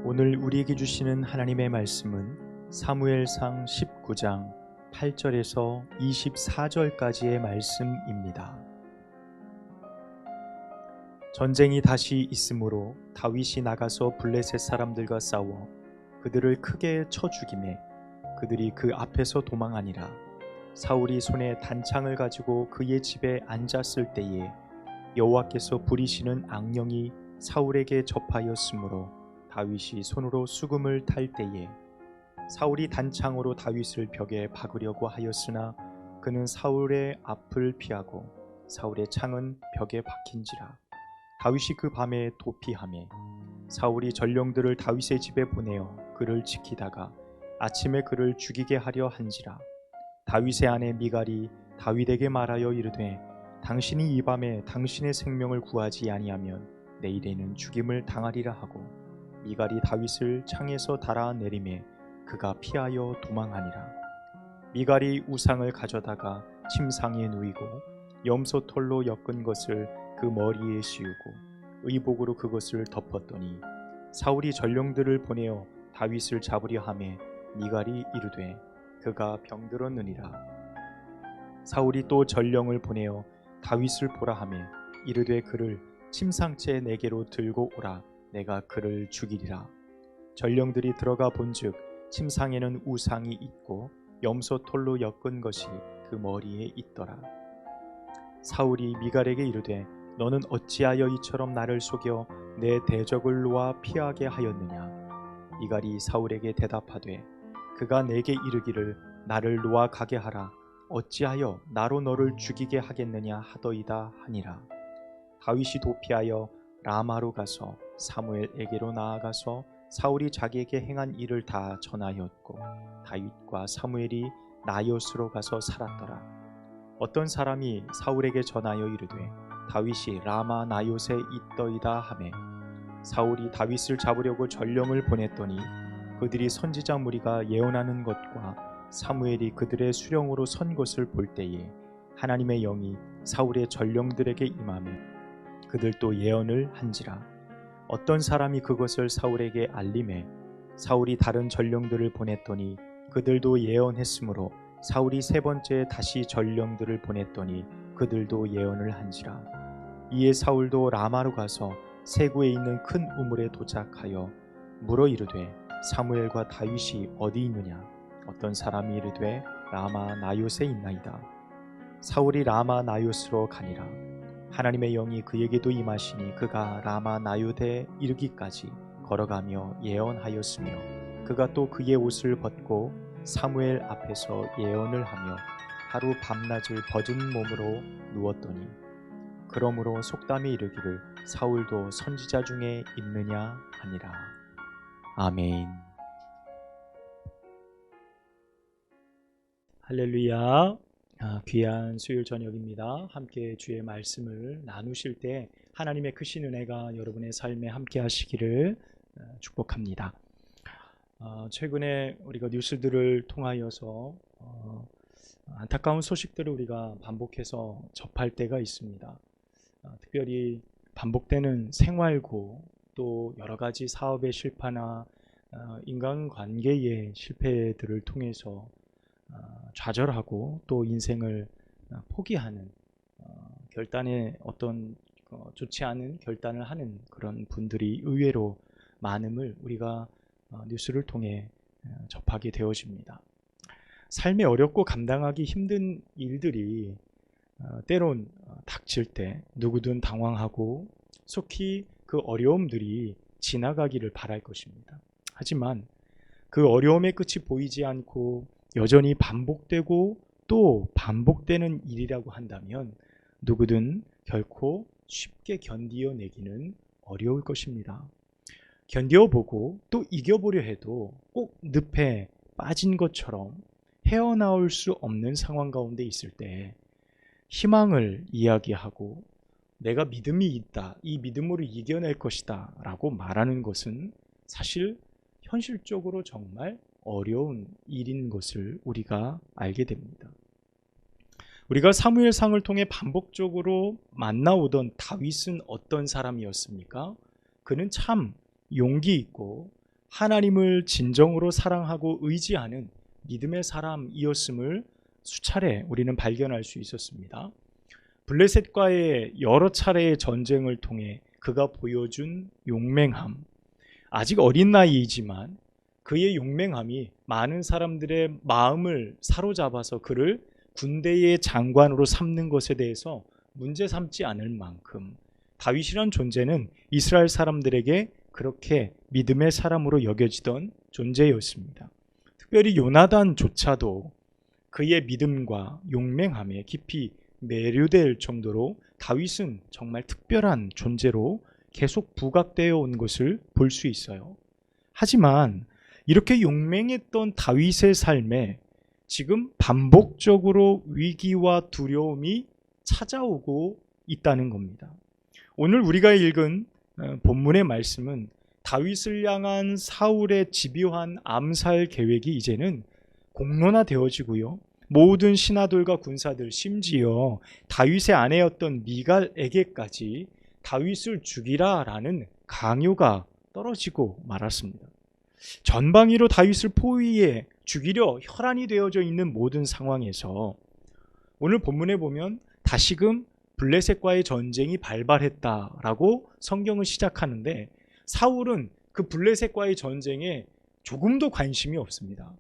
오늘 우리에게 주시는 하나님의 말씀은 사무엘상 19장 8절에서 24절까지의 말씀입니다. 전쟁이 다시 있으므로 다윗이 나가서 블레셋 사람들과 싸워 그들을 크게 쳐 죽이매 그들이 그 앞에서 도망하니라. 사울이 손에 단창을 가지고 그의 집에 앉았을 때에 여호와께서 부리시는 악령이 사울에게 접하였으므로 다윗이 손으로 수금을 탈 때에 사울이 단창으로 다윗을 벽에 박으려고 하였으나 그는 사울의 앞을 피하고 사울의 창은 벽에 박힌지라. 다윗이 그 밤에 도피하매 사울이 전령들을 다윗의 집에 보내어 그를 지키다가 아침에 그를 죽이게 하려 한지라. 다윗의 아내 미갈이 다윗에게 말하여 이르되 당신이 이 밤에 당신의 생명을 구하지 아니하면 내일에는 죽임을 당하리라 하고 미갈이 다윗을 창에서 달아내리매 그가 피하여 도망하니라. 미갈이 우상을 가져다가 침상에 누이고 염소털로 엮은 것을 그 머리에 씌우고 의복으로 그것을 덮었더니 사울이 전령들을 보내어 다윗을 잡으려 하매 미갈이 이르되 그가 병들었느니라. 사울이 또 전령을 보내어 다윗을 보라 하매 이르되 그를 침상째 내게로 들고 오라. 내가 그를 죽이리라. 전령들이 들어가 본즉 침상에는 우상이 있고 염소털로 엮은 것이 그 머리에 있더라. 사울이 미갈에게 이르되 너는 어찌하여 이처럼 나를 속여 내 대적을 놓아 피하게 하였느냐. 미갈이 사울에게 대답하되 그가 내게 이르기를 나를 놓아 가게 하라. 어찌하여 나로 너를 죽이게 하겠느냐 하더이다 하니라. 다윗이 도피하여 라마로 가서 사무엘에게로 나아가서 사울이 자기에게 행한 일을 다 전하였고 다윗과 사무엘이 나요스로 가서 살았더라. 어떤 사람이 사울에게 전하여 이르되 다윗이 라마 나요스에 있더이다 하매 사울이 다윗을 잡으려고 전령을 보냈더니 그들이 선지자 무리가 예언하는 것과 사무엘이 그들의 수령으로 선 것을 볼 때에 하나님의 영이 사울의 전령들에게 임하매 그들도 예언을 한지라. 어떤 사람이 그것을 사울에게 알림해 사울이 다른 전령들을 보냈더니 그들도 예언했으므로 사울이 세 번째 다시 전령들을 보냈더니 그들도 예언을 한지라. 이에 사울도 라마로 가서 세구에 있는 큰 우물에 도착하여 물어 이르되 사무엘과 다윗이 어디 있느냐. 어떤 사람이 이르되 라마 나요스에 있나이다. 사울이 라마 나요스로 가니라. 하나님의 영이 그에게도 임하시니 그가 라마 나요스에 이르기까지 걸어가며 예언하였으며 그가 또 그의 옷을 벗고 사무엘 앞에서 예언을 하며 하루 밤낮을 벗은 몸으로 누웠더니 그러므로 속담이 이르기를 사울도 선지자 중에 있느냐 하니라. 아멘. 할렐루야. 귀한 수요일 저녁입니다. 함께 주의 말씀을 나누실 때 하나님의 크신 은혜가 여러분의 삶에 함께 하시기를 축복합니다. 최근에 우리가 뉴스들을 통하여서 안타까운 소식들을 우리가 반복해서 접할 때가 있습니다. 특별히 반복되는 생활고 또 여러 가지 사업의 실패나 인간관계의 실패들을 통해서 좌절하고 또 인생을 포기하는 결단에 어떤 좋지 않은 결단을 하는 그런 분들이 의외로 많음을 우리가 뉴스를 통해 접하게 되어집니다. 삶이 어렵고 감당하기 힘든 일들이 때론 닥칠 때 누구든 당황하고 속히 그 어려움들이 지나가기를 바랄 것입니다. 하지만 그 어려움의 끝이 보이지 않고 여전히 반복되고 또 반복되는 일이라고 한다면 누구든 결코 쉽게 견디어내기는 어려울 것입니다. 견뎌보고 또 이겨보려 해도 꼭 늪에 빠진 것처럼 헤어나올 수 없는 상황 가운데 있을 때 희망을 이야기하고 내가 믿음이 있다, 이 믿음으로 이겨낼 것이다 라고 말하는 것은 사실 현실적으로 정말 어려운 일인 것을 우리가 알게 됩니다. 우리가 사무엘상을 통해 반복적으로 만나오던 다윗은 어떤 사람이었습니까? 그는 참 용기 있고 하나님을 진정으로 사랑하고 의지하는 믿음의 사람이었음을 수차례 우리는 발견할 수 있었습니다. 블레셋과의 여러 차례의 전쟁을 통해 그가 보여준 용맹함, 아직 어린 나이이지만 그의 용맹함이 많은 사람들의 마음을 사로잡아서 그를 군대의 장관으로 삼는 것에 대해서 문제 삼지 않을 만큼 다윗이란 존재는 이스라엘 사람들에게 그렇게 믿음의 사람으로 여겨지던 존재였습니다. 특별히 요나단조차도 그의 믿음과 용맹함에 깊이 매료될 정도로 다윗은 정말 특별한 존재로 계속 부각되어 온 것을 볼 수 있어요. 하지만 이렇게 용맹했던 다윗의 삶에 지금 반복적으로 위기와 두려움이 찾아오고 있다는 겁니다. 오늘 우리가 읽은 본문의 말씀은 다윗을 향한 사울의 집요한 암살 계획이 이제는 공론화되어지고요. 모든 신하들과 군사들, 심지어 다윗의 아내였던 미갈에게까지 다윗을 죽이라라는 강요가 떨어지고 말았습니다. 전방위로 다윗을 포위해 죽이려 혈안이 되어져 있는 모든 상황에서 오늘 본문에 보면 다시금 블레셋과의 전쟁이 발발했다라고 성경을 시작하는데 사울은 그 블레셋과의 전쟁에 조금도 관심이 없습니다.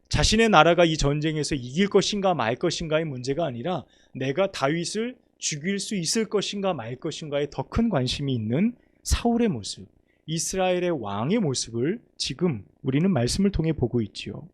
자신의 나라가 이 전쟁에서 이길 것인가 말 것인가의 문제가 아니라 내가 다윗을 죽일 수 있을 것인가 말 것인가에 더 큰 관심이 있는 사울의 모습, 이스라엘의 왕의 모습을 지금 우리는 말씀을 통해 보고 있지요.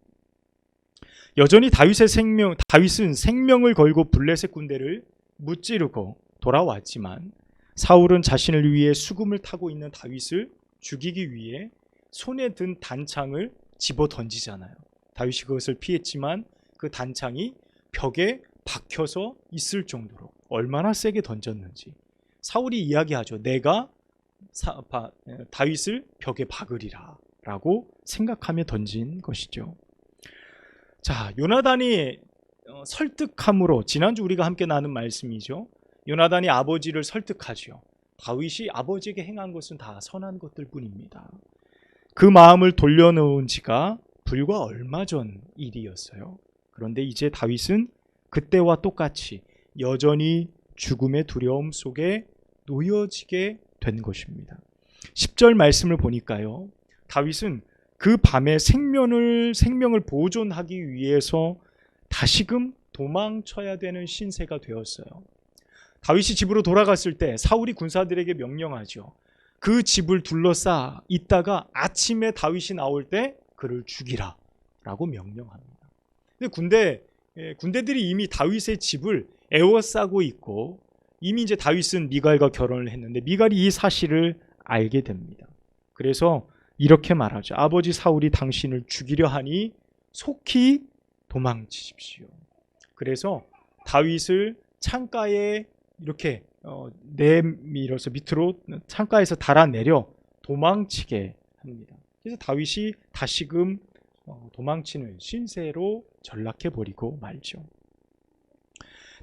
여전히 다윗은 생명을 걸고 블레셋 군대를 무찌르고 돌아왔지만 사울은 자신을 위해 수금을 타고 있는 다윗을 죽이기 위해 손에 든 단창을 집어 던지잖아요. 다윗이 그것을 피했지만 그 단창이 벽에 박혀서 있을 정도로 얼마나 세게 던졌는지 사울이 이야기하죠. 내가 다윗을 벽에 박으리라 라고 생각하며 던진 것이죠. 자, 요나단이 설득함으로, 지난주 우리가 함께 나눈 말씀이죠. 요나단이 아버지를 설득하죠. 다윗이 아버지에게 행한 것은 다 선한 것들 뿐입니다. 그 마음을 돌려놓은 지가 불과 얼마 전 일이었어요. 그런데 이제 다윗은 그때와 똑같이 여전히 죽음의 두려움 속에 놓여지게 된 것입니다. 10절 말씀을 보니까요, 다윗은 그 밤에 생명을 보존하기 위해서 다시금 도망쳐야 되는 신세가 되었어요. 다윗이 집으로 돌아갔을 때 사울이 군사들에게 명령하죠. 그 집을 둘러싸 있다가 아침에 다윗이 나올 때 그를 죽이라 라고 명령합니다. 근데 군대들이 이미 다윗의 집을 에워싸고 있고 이미 이제 다윗은 미갈과 결혼을 했는데 미갈이 이 사실을 알게 됩니다. 그래서 이렇게 말하죠. 아버지 사울이 당신을 죽이려 하니 속히 도망치십시오. 그래서 다윗을 창가에 이렇게 내밀어서 밑으로 창가에서 달아내려 도망치게 합니다. 그래서 다윗이 다시금 도망치는 신세로 전락해버리고 말죠.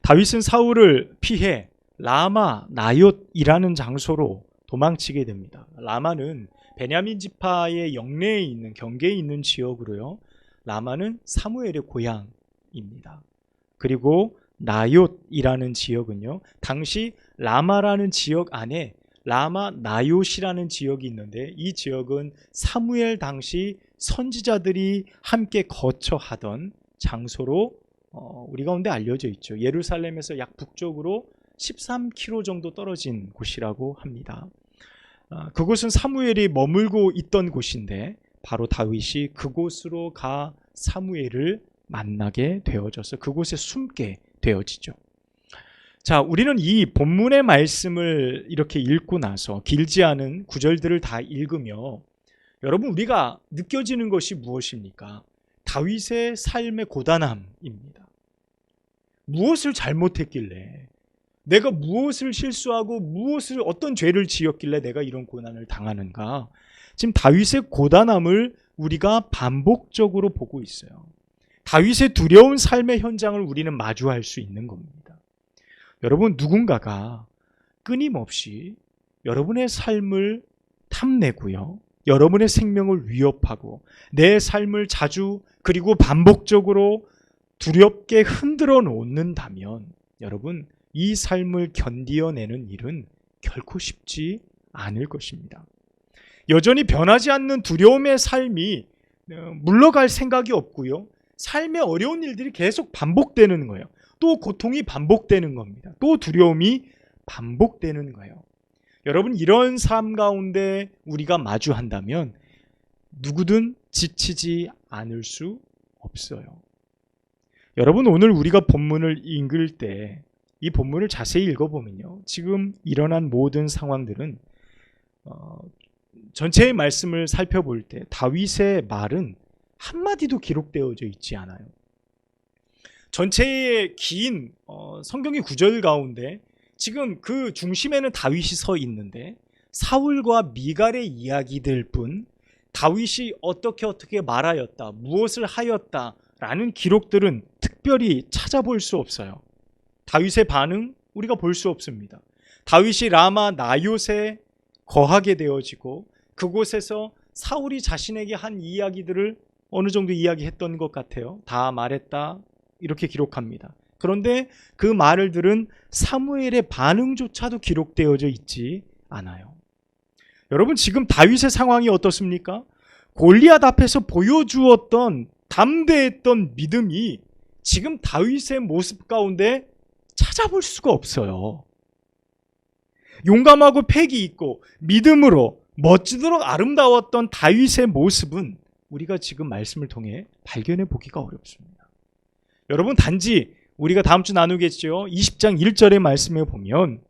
다윗은 사울을 피해 라마 나옳이라는 장소로 도망치게 됩니다. 라마는 베냐민 지파의 영내에 있는, 경계에 있는 지역으로요. 라마는 사무엘의 고향입니다. 그리고 나옳이라는 지역은요, 당시 라마라는 지역 안에 라마 나옳이라는 지역이 있는데 이 지역은 사무엘 당시 선지자들이 함께 거처하던 장소로 우리 가운데 알려져 있죠. 예루살렘에서 약 북쪽으로 13km 정도 떨어진 곳이라고 합니다. 그곳은 사무엘이 머물고 있던 곳인데 바로 다윗이 그곳으로 가 사무엘을 만나게 되어져서 그곳에 숨게 되어지죠. 자, 우리는 이 본문의 말씀을 이렇게 읽고 나서 길지 않은 구절들을 다 읽으며 여러분, 우리가 느껴지는 것이 무엇입니까? 다윗의 삶의 고단함입니다. 무엇을 잘못했길래, 내가 무엇을 실수하고 어떤 죄를 지었길래 내가 이런 고난을 당하는가? 지금 다윗의 고단함을 우리가 반복적으로 보고 있어요. 다윗의 두려운 삶의 현장을 우리는 마주할 수 있는 겁니다. 여러분, 누군가가 끊임없이 여러분의 삶을 탐내고요, 여러분의 생명을 위협하고 내 삶을 자주 그리고 반복적으로 두렵게 흔들어 놓는다면 여러분, 이 삶을 견디어내는 일은 결코 쉽지 않을 것입니다. 여전히 변하지 않는 두려움의 삶이 물러갈 생각이 없고요. 삶의 어려운 일들이 계속 반복되는 거예요. 또 고통이 반복되는 겁니다. 또 두려움이 반복되는 거예요. 여러분, 이런 삶 가운데 우리가 마주한다면 누구든 지치지 않을 수 없어요. 여러분, 오늘 우리가 본문을 읽을 때 이 본문을 자세히 읽어보면요, 지금 일어난 모든 상황들은 전체의 말씀을 살펴볼 때 다윗의 말은 한마디도 기록되어져 있지 않아요. 전체의 긴 성경의 구절 가운데 지금 그 중심에는 다윗이 서 있는데 사울과 미갈의 이야기들 뿐 다윗이 어떻게 말하였다, 무엇을 하였다라는 기록들은 특별히 찾아볼 수 없어요. 다윗의 반응 우리가 볼 수 없습니다. 다윗이 라마 나요세 거하게 되어지고 그곳에서 사울이 자신에게 한 이야기들을 어느 정도 이야기했던 것 같아요. 다 말했다 이렇게 기록합니다. 그런데 그 말을 들은 사무엘의 반응조차도 기록되어져 있지 않아요. 여러분, 지금 다윗의 상황이 어떻습니까? 골리앗 앞에서 보여주었던 담대했던 믿음이 지금 다윗의 모습 가운데 찾아볼 수가 없어요. 용감하고 패기 있고 믿음으로 멋지도록 아름다웠던 다윗의 모습은 우리가 지금 말씀을 통해 발견해 보기가 어렵습니다. 여러분, 단지 우리가 다음 주 나누겠죠. 20장 1절의 말씀에 보면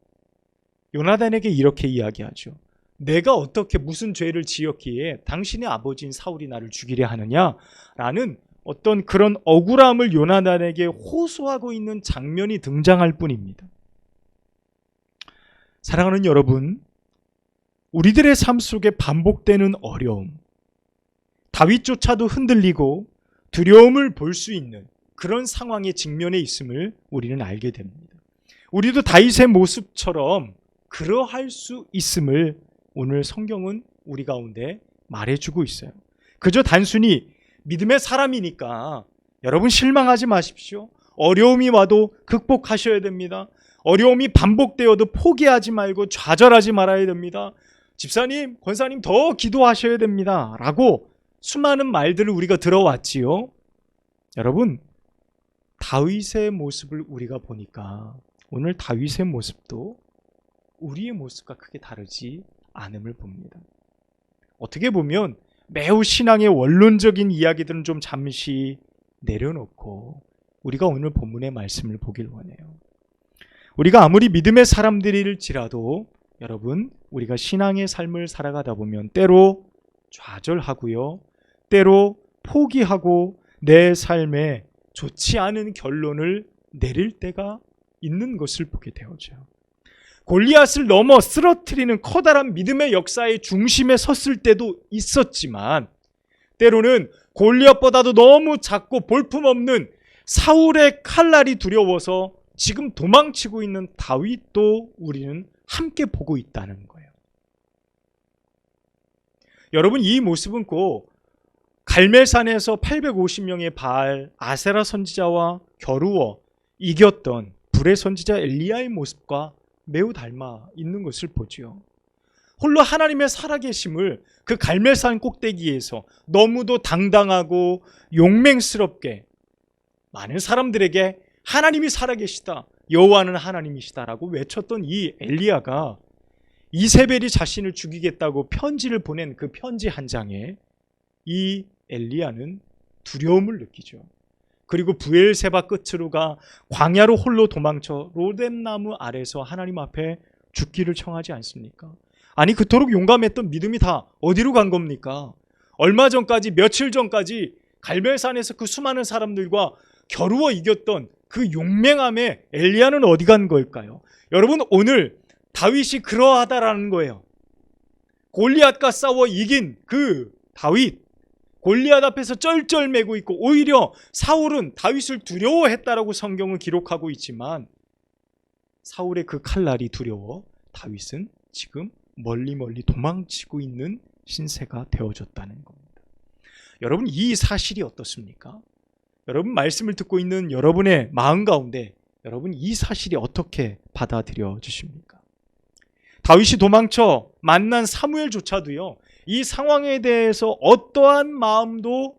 요나단에게 이렇게 이야기하죠. 내가 어떻게 무슨 죄를 지었기에 당신의 아버지인 사울이 나를 죽이려 하느냐라는 어떤 그런 억울함을 요나단에게 호소하고 있는 장면이 등장할 뿐입니다. 사랑하는 여러분, 우리들의 삶 속에 반복되는 어려움, 다윗조차도 흔들리고 두려움을 볼 수 있는 그런 상황에 직면해 있음을 우리는 알게 됩니다. 우리도 다윗의 모습처럼 그러할 수 있음을 오늘 성경은 우리 가운데 말해주고 있어요. 그저 단순히 믿음의 사람이니까 여러분 실망하지 마십시오. 어려움이 와도 극복하셔야 됩니다. 어려움이 반복되어도 포기하지 말고 좌절하지 말아야 됩니다. 집사님, 권사님 더 기도하셔야 됩니다. 라고 수많은 말들을 우리가 들어왔지요. 여러분, 다윗의 모습을 우리가 보니까 오늘 다윗의 모습도 우리의 모습과 크게 다르지 않음을 봅니다. 어떻게 보면 매우 신앙의 원론적인 이야기들은 좀 잠시 내려놓고 우리가 오늘 본문의 말씀을 보길 원해요. 우리가 아무리 믿음의 사람들일지라도 여러분, 우리가 신앙의 삶을 살아가다 보면 때로 좌절하고요, 때로 포기하고 내 삶에 좋지 않은 결론을 내릴 때가 있는 것을 보게 되어져. 골리앗을 넘어 쓰러뜨리는 커다란 믿음의 역사의 중심에 섰을 때도 있었지만 때로는 골리앗보다도 너무 작고 볼품없는 사울의 칼날이 두려워서 지금 도망치고 있는 다윗도 우리는 함께 보고 있다는 거예요. 여러분, 이 모습은 꼭 갈멜산에서 850명의 바알 아세라 선지자와 겨루어 이겼던 불의 선지자 엘리야의 모습과 매우 닮아 있는 것을 보지요. 홀로 하나님의 살아계심을 그 갈멜산 꼭대기에서 너무도 당당하고 용맹스럽게 많은 사람들에게 하나님이 살아계시다, 여호와는 하나님이시다라고 외쳤던 이 엘리야가 이세벨이 자신을 죽이겠다고 편지를 보낸 그 편지 한 장에 이 엘리야는 두려움을 느끼죠. 그리고 부엘세바 끝으로 가 광야로 홀로 도망쳐 로뎀나무 아래서 하나님 앞에 죽기를 청하지 않습니까? 아니, 그토록 용감했던 믿음이 다 어디로 간 겁니까? 얼마 전까지, 며칠 전까지 갈멜산에서 그 수많은 사람들과 겨루어 이겼던 그 용맹함에 엘리야는 어디 간 걸까요? 여러분, 오늘 다윗이 그러하다라는 거예요. 골리앗과 싸워 이긴 그 다윗, 골리앗 앞에서 쩔쩔매고 있고 오히려 사울은 다윗을 두려워했다라고 성경은 기록하고 있지만 사울의 그 칼날이 두려워 다윗은 지금 멀리 도망치고 있는 신세가 되어졌다는 겁니다. 여러분, 이 사실이 어떻습니까? 여러분, 말씀을 듣고 있는 여러분의 마음 가운데 여러분, 이 사실이 어떻게 받아들여 주십니까? 다윗이 도망쳐 만난 사무엘조차도요, 이 상황에 대해서 어떠한 마음도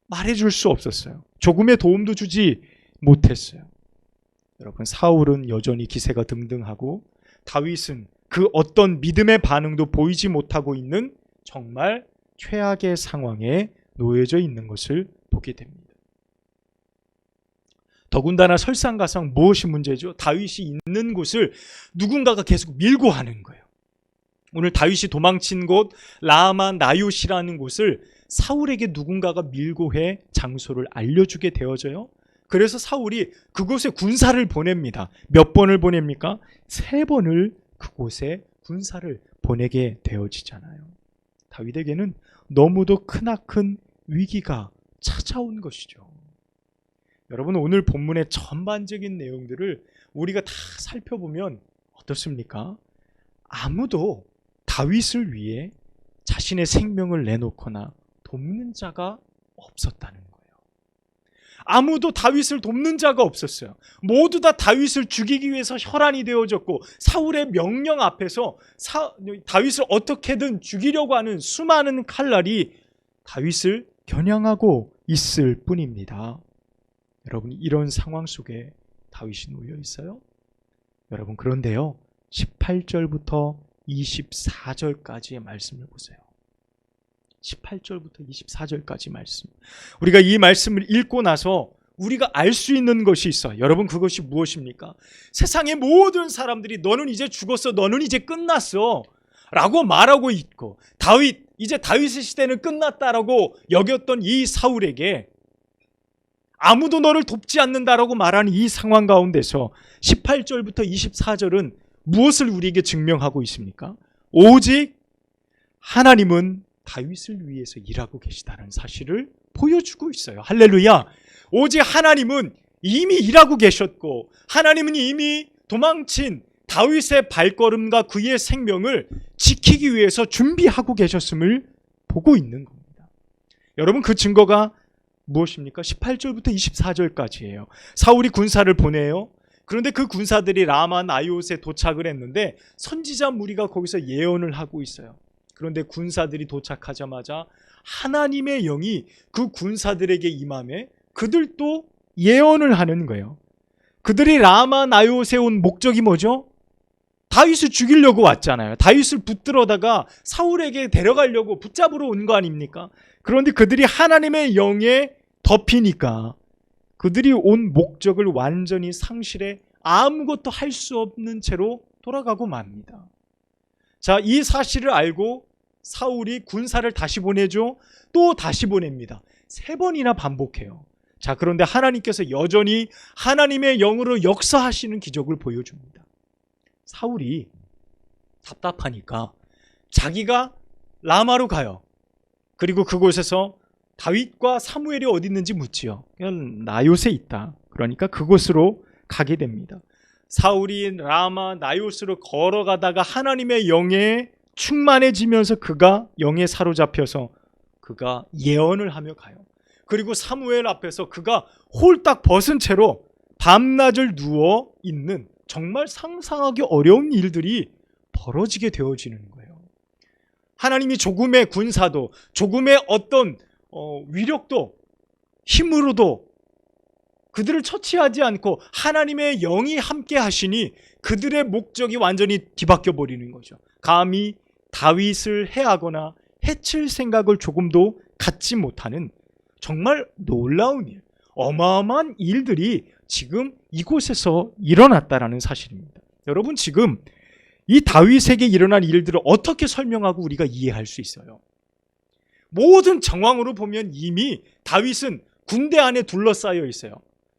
말해줄 수 없었어요. 조금의 도움도 주지 못했어요. 여러분, 사울은 여전히 기세가 등등하고 다윗은 그 어떤 믿음의 반응도 보이지 못하고 있는 정말 최악의 상황에 놓여져 있는 것을 보게 됩니다. 더군다나 설상가상 무엇이 문제죠? 다윗이 있는 곳을 누군가가 계속 밀고 하는 거예요. 오늘 다윗이 도망친 곳 라마 나요시라는 곳을 사울에게 누군가가 밀고 해 장소를 알려주게 되어져요. 그래서 사울이 그곳에 군사를 보냅니다. 몇 번을 보냅니까? 3번을 그곳에 군사를 보내게 되어지잖아요. 다윗에게는 너무도 크나큰 위기가 찾아온 것이죠. 여러분, 오늘 본문의 전반적인 내용들을 우리가 다 살펴보면 어떻습니까? 아무도 다윗을 위해 자신의 생명을 내놓거나 돕는 자가 없었다는 거예요. 아무도 다윗을 돕는 자가 없었어요. 모두 다 다윗을 죽이기 위해서 혈안이 되어졌고 사울의 명령 앞에서 다윗을 어떻게든 죽이려고 하는 수많은 칼날이 다윗을 겨냥하고 있을 뿐입니다. 여러분, 이런 상황 속에 다윗이 놓여 있어요. 여러분, 그런데요, 18절부터 24절까지의 말씀을 보세요. 18절부터 24절까지 말씀. 우리가 이 말씀을 읽고 나서 우리가 알 수 있는 것이 있어요. 여러분, 그것이 무엇입니까? 세상의 모든 사람들이 너는 이제 죽었어, 너는 이제 끝났어 라고 말하고 있고, 다윗, 이제 다윗의 시대는 끝났다라고 여겼던 이 사울에게 아무도 너를 돕지 않는다라고 말하는 이 상황 가운데서 18절부터 24절은 무엇을 우리에게 증명하고 있습니까? 오직 하나님은 다윗을 위해서 일하고 계시다는 사실을 보여주고 있어요. 할렐루야. 오직 하나님은 이미 일하고 계셨고 하나님은 이미 도망친 다윗의 발걸음과 그의 생명을 지키기 위해서 준비하고 계셨음을 보고 있는 겁니다. 여러분, 그 증거가 무엇입니까? 18절부터 24절까지예요. 사울이 군사를 보내요. 그런데 그 군사들이 라마 나요스에 도착을 했는데 선지자 무리가 거기서 예언을 하고 있어요. 그런데 군사들이 도착하자마자 하나님의 영이 그 군사들에게 임함에 그들도 예언을 하는 거예요. 그들이 라마 나요스에 온 목적이 뭐죠? 다윗을 죽이려고 왔잖아요. 다윗을 붙들어다가 사울에게 데려가려고 붙잡으러 온 거 아닙니까? 그런데 그들이 하나님의 영에 덮이니까 그들이 온 목적을 완전히 상실해 아무것도 할 수 없는 채로 돌아가고 맙니다. 자, 이 사실을 알고 사울이 군사를 다시 보내죠. 또 다시 보냅니다. 3번이나 반복해요. 자, 그런데 하나님께서 여전히 하나님의 영으로 역사하시는 기적을 보여줍니다. 사울이 답답하니까 자기가 라마로 가요. 그리고 그곳에서 다윗과 사무엘이 어디 있는지 묻지요. 그냥 나요스에 있다. 그러니까 그곳으로 가게 됩니다. 사울이 라마 나요스로 걸어가다가 하나님의 영에 충만해지면서 그가 영에 사로잡혀서 그가 예언을 하며 가요. 그리고 사무엘 앞에서 그가 홀딱 벗은 채로 밤낮을 누워 있는 정말 상상하기 어려운 일들이 벌어지게 되어지는 거예요. 하나님이 조금의 군사도 조금의 어떤 위력도 힘으로도 그들을 처치하지 않고 하나님의 영이 함께 하시니 그들의 목적이 완전히 뒤바뀌어 버리는 거죠. 감히 다윗을 해하거나 해칠 생각을 조금도 갖지 못하는 정말 놀라운 일, 어마어마한 일들이 지금 이곳에서 일어났다라는 사실입니다. 여러분, 지금 이 다윗에게 일어난 일들을 어떻게 설명하고 우리가 이해할 수 있어요? 모든 정황으로 보면 이미 다윗은 군대 안에 둘러싸여 있어요.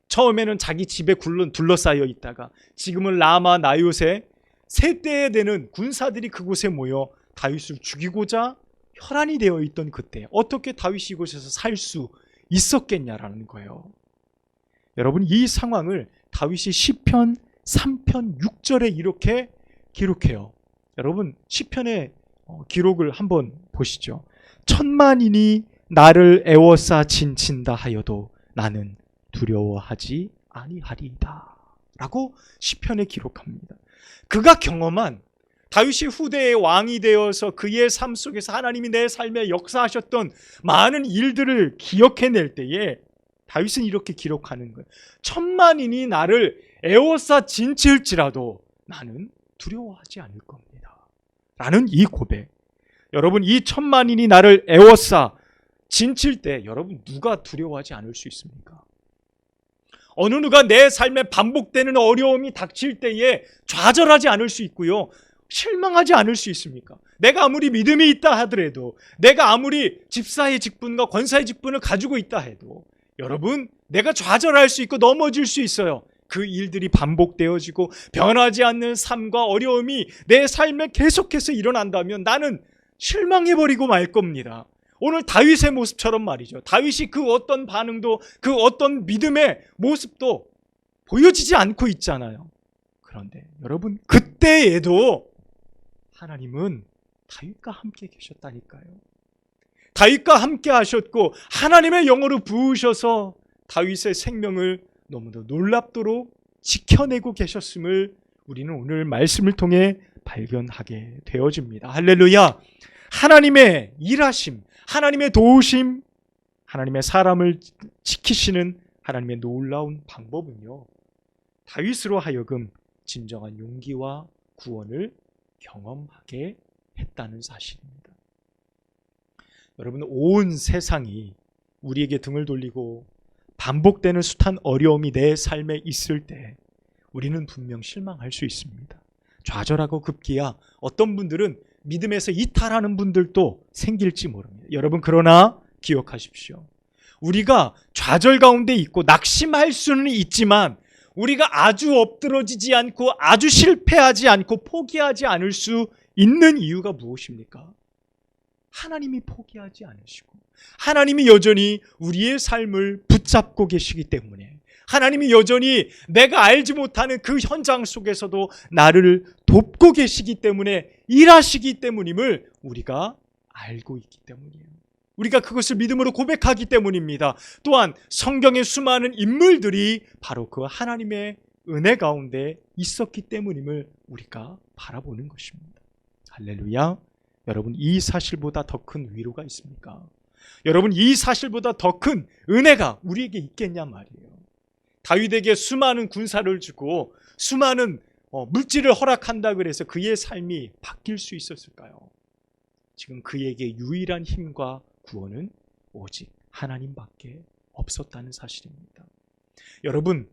처음에는 자기 집에 둘러싸여 있다가 지금은 라마 나요스에 3대에 되는 군사들이 그곳에 모여 다윗을 죽이고자 혈안이 되어 있던 그때 어떻게 다윗이 이곳에서 살 수 있었겠냐라는 거예요. 여러분, 이 상황을 다윗이 시편 3편 6절에 이렇게 기록해요. 여러분, 시편의 기록을 한번 보시죠. 천만인이 나를 애워싸 진친다 하여도 나는 두려워하지 아니하리이다 라고 시편에 기록합니다. 그가 경험한 다윗이 후대의 왕이 되어서 그의 삶 속에서 하나님이 내 삶에 역사하셨던 많은 일들을 기억해낼 때에 다윗은 이렇게 기록하는 거예요. 천만인이 나를 애워싸 진칠지라도 나는 두려워하지 않을 겁니다 라는 이 고백. 여러분, 이 천만인이 나를 애워싸 진칠 때 여러분 누가 두려워하지 않을 수 있습니까? 어느 누가 내 삶에 반복되는 어려움이 닥칠 때에 좌절하지 않을 수 있고요, 실망하지 않을 수 있습니까? 내가 아무리 믿음이 있다 하더라도, 내가 아무리 집사의 직분과 권사의 직분을 가지고 있다 해도 여러분, 내가 좌절할 수 있고 넘어질 수 있어요. 그 일들이 반복되어지고 변하지 않는 삶과 어려움이 내 삶에 계속해서 일어난다면 나는 실망해버리고 말 겁니다. 오늘 다윗의 모습처럼 말이죠. 다윗이 그 어떤 반응도, 그 어떤 믿음의 모습도 보여지지 않고 있잖아요. 그런데 여러분, 그때에도 하나님은 다윗과 함께 계셨다니까요. 다윗과 함께 하셨고 하나님의 영으로 부으셔서 다윗의 생명을 너무도 놀랍도록 지켜내고 계셨음을 우리는 오늘 말씀을 통해 발견하게 되어집니다. 할렐루야. 하나님의 일하심, 하나님의 도우심, 하나님의 사람을 지키시는 하나님의 놀라운 방법은요, 다윗으로 하여금 진정한 용기와 구원을 경험하게 했다는 사실입니다. 여러분, 온 세상이 우리에게 등을 돌리고 반복되는 숱한 어려움이 내 삶에 있을 때 우리는 분명 실망할 수 있습니다. 좌절하고 급기야 어떤 분들은 믿음에서 이탈하는 분들도 생길지 모릅니다. 여러분, 그러나 기억하십시오. 우리가 좌절 가운데 있고 낙심할 수는 있지만 우리가 아주 엎드러지지 않고 아주 실패하지 않고 포기하지 않을 수 있는 이유가 무엇입니까? 하나님이 포기하지 않으시고 하나님이 여전히 우리의 삶을 붙잡고 계시기 때문에, 하나님이 여전히 내가 알지 못하는 그 현장 속에서도 나를 돕고 계시기 때문에, 일하시기 때문임을 우리가 알고 있기 때문이에요. 우리가 그것을 믿음으로 고백하기 때문입니다. 또한 성경의 수많은 인물들이 바로 그 하나님의 은혜 가운데 있었기 때문임을 우리가 바라보는 것입니다. 할렐루야. 여러분, 이 사실보다 더 큰 위로가 있습니까? 여러분, 이 사실보다 더 큰 은혜가 우리에게 있겠냐 말이에요. 다윗에게 수많은 군사를 주고 수많은 물질을 허락한다 그래서 그의 삶이 바뀔 수 있었을까요? 지금 그에게 유일한 힘과 구원은 오직 하나님밖에 없었다는 사실입니다. 여러분,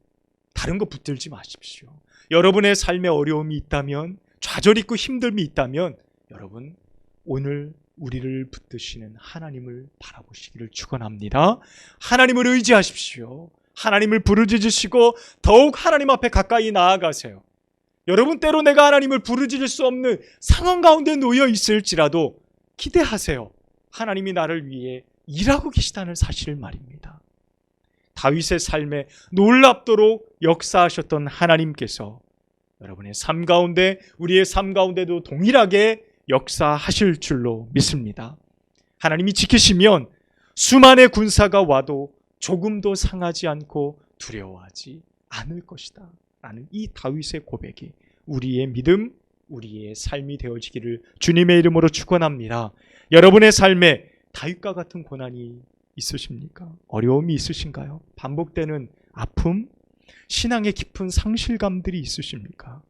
다른 거 붙들지 마십시오. 여러분의 삶에 어려움이 있다면, 좌절 있고 힘듦이 있다면 여러분, 오늘 우리를 붙드시는 하나님을 바라보시기를 축원합니다. 하나님을 의지하십시오. 하나님을 부르짖으시고 더욱 하나님 앞에 가까이 나아가세요. 여러분, 때로 내가 하나님을 부르짖을 수 없는 상황 가운데 놓여 있을지라도 기대하세요. 하나님이 나를 위해 일하고 계시다는 사실을 말입니다. 다윗의 삶에 놀랍도록 역사하셨던 하나님께서 여러분의 삶 가운데, 우리의 삶 가운데도 동일하게 역사하실 줄로 믿습니다. 하나님이 지키시면 수만의 군사가 와도 조금도 상하지 않고 두려워하지 않을 것이다 라는 이 다윗의 고백이 우리의 믿음, 우리의 삶이 되어지기를 주님의 이름으로 축원합니다. 여러분의 삶에 다윗과 같은 고난이 있으십니까? 어려움이 있으신가요? 반복되는 아픔, 신앙의 깊은 상실감들이 있으십니까?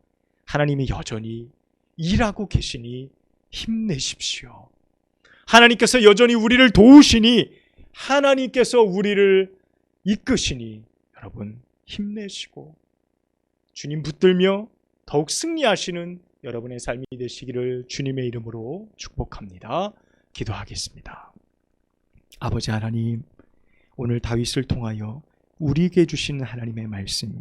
하나님이 여전히 일하고 계시니 힘내십시오. 하나님께서 여전히 우리를 도우시니, 하나님께서 우리를 이끄시니 여러분 힘내시고 주님 붙들며 더욱 승리하시는 여러분의 삶이 되시기를 주님의 이름으로 축복합니다. 기도하겠습니다. 아버지 하나님, 오늘 다윗을 통하여 우리에게 주신 하나님의 말씀이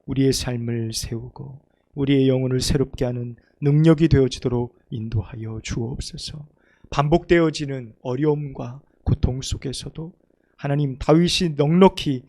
우리의 삶을 세우고 우리의 영혼을 새롭게 하는 능력이 되어지도록 인도하여 주옵소서. 반복되어지는 어려움과 고통 속에서도 하나님, 다윗이 넉넉히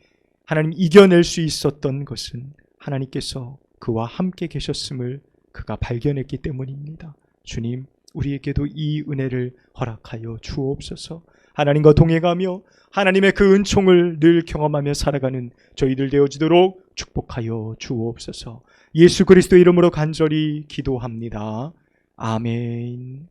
하나님 이겨낼 수 있었던 것은 하나님께서 그와 함께 계셨음을 그가 발견했기 때문입니다. 주님, 우리에게도 이 은혜를 허락하여 주옵소서. 하나님과 동행하며 하나님의 그 은총을 늘 경험하며 살아가는 저희들 되어지도록 축복하여 주옵소서. 예수 그리스도 이름으로 간절히 기도합니다. 아멘.